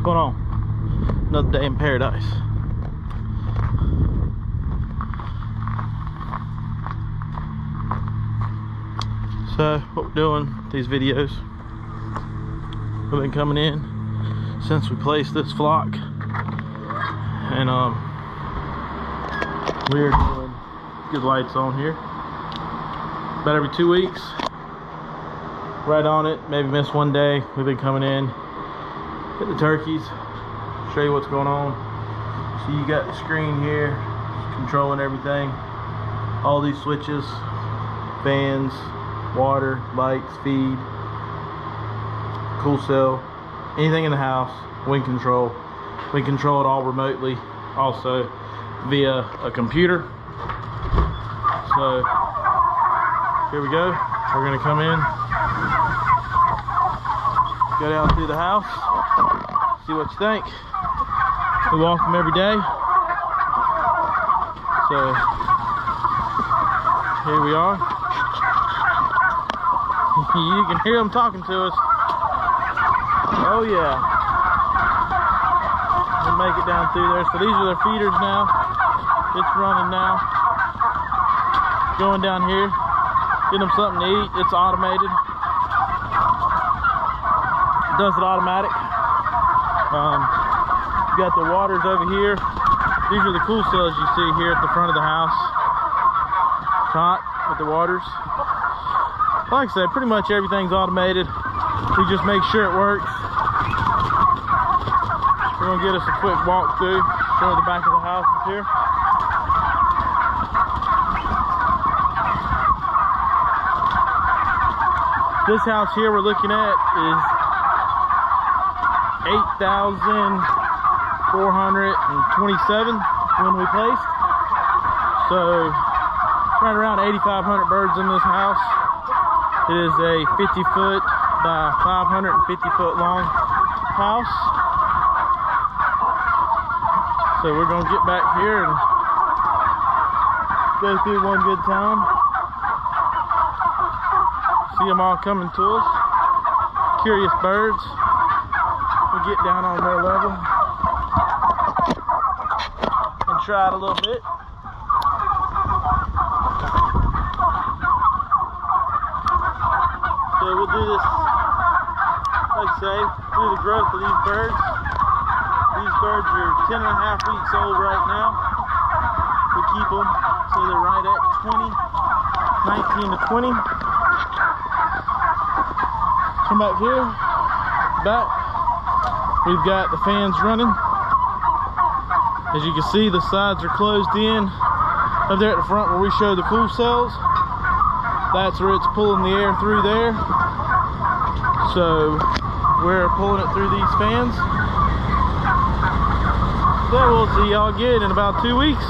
going on? Another day in paradise. So what we're doing, these videos, we've been coming in since we placed this flock, and we're doing good lights on here about every 2 weeks, right on it. Maybe miss one day. We've been coming in, hit the turkeys, show you what's going on. So you got the screen here controlling everything, all these switches, fans, water, lights, feed, cool cell, anything in the house, wind control. We control it all remotely, also via a computer. So here we go. We're gonna come in, go down through the house, see what you think. We walk them every day. So here we are. You can hear them talking to us. Oh yeah. We'll make it down through there. So these are their feeders now. It's running now. Going down here, getting them something to eat. It's automated. It does it automatic. You got the waters over here. These are the cool cells you see here at the front of the house. It's hot with the waters. Like I said, pretty much everything's automated. We just make sure it works. We're gonna get us a quick walk through, show the back of the house is here. This house here we're looking at is 8,427 when we placed. So right around 8,500 birds in this house. It is a 50-foot by 550-foot long house. So we're gonna get back here and go through one good time. See them all coming to us. Curious birds. We'll get down on their level and try it a little bit. So we'll do this, like I say, through the growth of these birds. These birds are 10.5 weeks old right now. We keep them so they're right at 19 to 20. Come back here, back. We've got the fans running. As you can see, the sides are closed in. Up there at the front where we show the cool cells, that's where it's pulling the air through there. So we're pulling it through these fans. So we'll see y'all again in about 2 weeks.